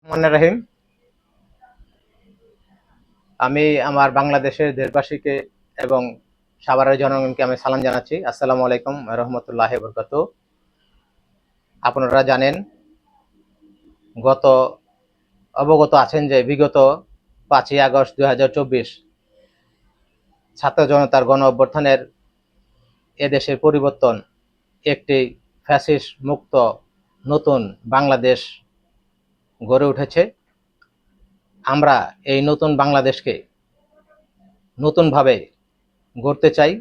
রহমানির রহিম। আমি আমার বাংলাদেশের দেশবাসীকে এবং সাভারের জনগণকে আমি সালাম জানাচ্ছি। আসসালামু আলাইকুম রহমতুল্লাহ বরকাত। আপনারা জানেন, গত অবগত আছেন যে বিগত 5ই আগস্ট 2024 ছাত্র জনতার গণ অভ্যুত্থানের এদেশের পরিবর্তন একটি ফ্যাসিস্ট মুক্ত নতুন বাংলাদেশ গড়ে উঠেছে। আমরা এই নতুন বাংলাদেশকে নতুনভাবে গড়তে চাই।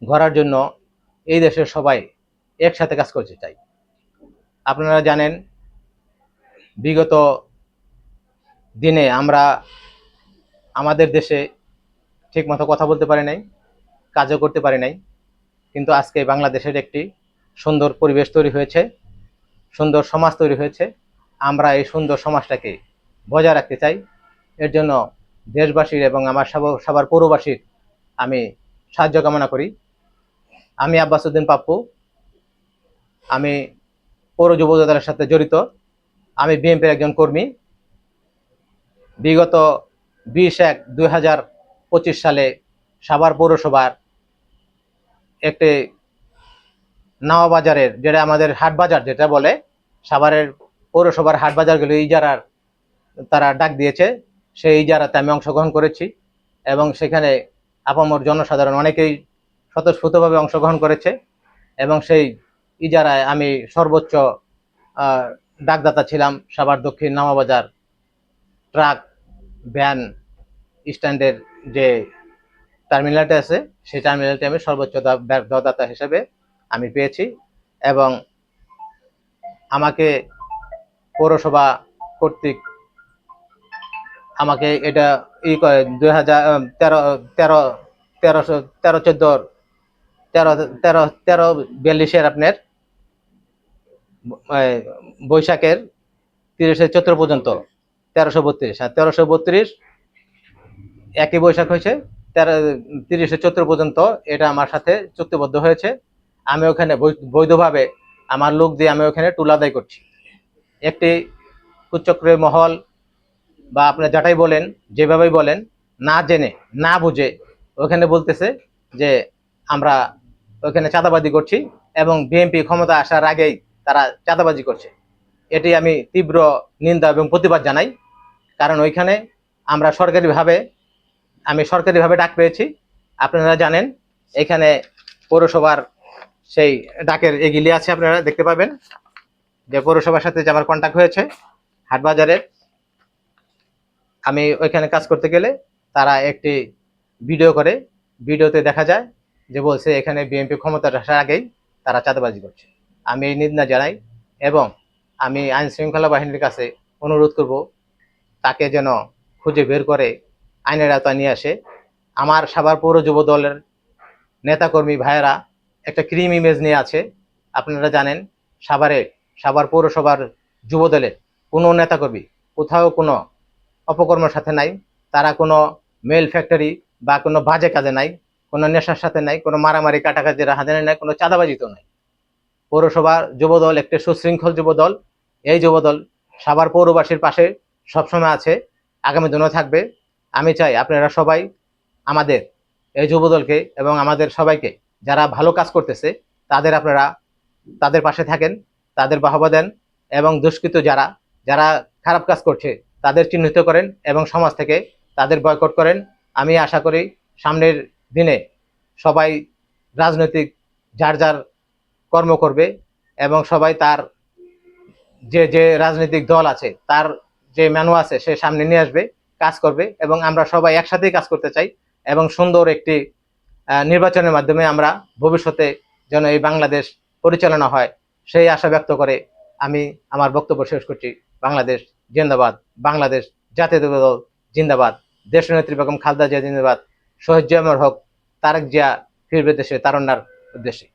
গড়ার জন্য এই দেশের সবাই একসাথে কাজ করতে চাই। আপনারা জানেন, বিগত দিনে আমরা আমাদের দেশে ঠিকমতো কথা বলতে পারি নাই, কাজও করতে পারি নাই, কিন্তু আজকে বাংলাদেশের একটি সুন্দর পরিবেশ তৈরি হয়েছে, সুন্দর সমাজ তৈরি হয়েছে। আমরা এই সুন্দর সমাজটাকে বজায় রাখতে চাই। এর জন্য দেশবাসীর এবং আমার সবার পৌরবাসীর আমি সাহায্য কামনা করি। আমি আব্বাস উদ্দিন পাপ্পু, আমি পৌর যুব দলের সাথে জড়িত। আমি বিএনপির একজন কর্মী। বিগত 20/1/2025 সালে সাভার পৌরসভার একটি নাওয়াবাজারের, যেটা আমাদের হাটবাজার যেটা বলে, সাভারের পৌরসভার হাটবাজারগুলো ইজারার তারা ডাক দিয়েছে। সেই ইজারাতে আমি অংশগ্রহণ করেছি এবং সেখানে আপামর জনসাধারণ অনেকেই স্বতঃস্ফূর্তভাবে অংশগ্রহণ করেছে এবং সেই ইজারায় আমি সর্বোচ্চ ডাকদাতা ছিলাম। সাভার দক্ষিণ নামাবাজার ট্রাক ভ্যান স্ট্যান্ডের যে টার্মিনালটা আছে, সেই টার্মিনালটি আমি সর্বোচ্চ দরদাতা হিসেবে আমি পেয়েছি এবং আমাকে পৌরসভা কর্তৃক আমাকে এটা করে 2013-14-13-42 আপনার বৈশাখের 30শে চৈত্র পর্যন্ত 1332, আর 1332 একই বৈশাখ হয়েছে, 30শে চৈত্র পর্যন্ত এটা আমার সাথে চুক্তিবদ্ধ হয়েছে। আমি ওখানে বৈধভাবে আমার লোক দিয়ে আমি ওখানে টুল আদায় করছি। একটি কুচক্রের মহল বা আপনি যাটাই বলেন, যেভাবেই বলেন, না জেনে না বুঝে ওখানে বলতেছে যে আমরা ওখানে চাঁদাবাজি করছি এবং বিএনপি ক্ষমতা আসার আগেই তারা চাঁদাবাজি করছে। এটি আমি তীব্র নিন্দা এবং প্রতিবাদ জানাই। কারণ ওইখানে আমরা সরকারিভাবে ডাক পেয়েছি। আপনারা জানেন, এখানে পৌরসভার সেই ডাকের এগুলি আছে, আপনারা দেখতে পাবেন যে পৌরসভার সাথে যে আমার কন্ট্যাক্ট হয়েছে হাটবাজারের। আমি ওইখানে কাজ করতে গেলে তারা একটি ভিডিও করে, ভিডিওতে দেখা যায় যে বলছে এখানে বিএনপি ক্ষমতা আসার আগেই তারা চাঁদাবাজি করছে। আমি এই নিন্দা জানাই এবং আমি আইন শৃঙ্খলা বাহিনীর কাছে অনুরোধ করব তাকে যেন খুঁজে বের করে আইনের আওতায় নিয়ে আসে। আমার সাভার পৌর যুব দলের নেতাকর্মী ভাইয়েরা একটা ক্রিম ইমেজ নিয়ে আছে। আপনারা জানেন, সাভার পৌরসভার যুব দলের কোনো নেতাকর্মী কোথাও কোনো অপকর্মের সাথে নাই। তারা কোনো মেল ফ্যাক্টরি বা কোনো বাজে কাজে নাই, কোনো নেশার সাথে নাই, কোনো মারামারি কাটাকাটির হাতে নাই, কোনো চাঁদাবাজিতেও নাই। পৌরসভার যুবদল একটি সুশৃঙ্খল যুবদল। এই যুবদল সাভার পৌরবাসীর পাশে সবসময় আছে, আগামী দিনেও থাকবে। আমি চাই আপনারা সবাই আমাদের এই যুবদলকে এবং আমাদের সবাইকে, যারা ভালো কাজ করতেছে আপনারা তাদের পাশে থাকেন, তাদের বাহবা দেন এবং দুষ্কৃত যারা খারাপ কাজ করছে তাদের চিহ্নিত করেন এবং সমাজ থেকে তাদের বয়কট করেন। আমি আশা করি সামনের দিনে সবাই রাজনৈতিক যার যার কর্ম করবে এবং সবাই তার যে রাজনৈতিক দল আছে তার যে ম্যানু আছে সে সামনে নিয়ে আসবে, কাজ করবে এবং আমরা সবাই একসাথেই কাজ করতে চাই এবং সুন্দর একটি নির্বাচনের মাধ্যমে আমরা ভবিষ্যতে যেন এই বাংলাদেশ পরিচালনা হয় সেই আশা ব্যক্ত করে আমি আমার বক্তব্য শেষ করছি। বাংলাদেশ জিন্দাবাদ, বাংলাদেশ জাতীয়তাবাদী দল জিন্দাবাদ, দেশনেত্রী বেগম খালেদা জিয়া জিন্দাবাদ, শহীদ জিয়া অমর হোক, তারেক জিয়া ফিরবে দেশে তারুণ্যের উদ্দেশ্যে।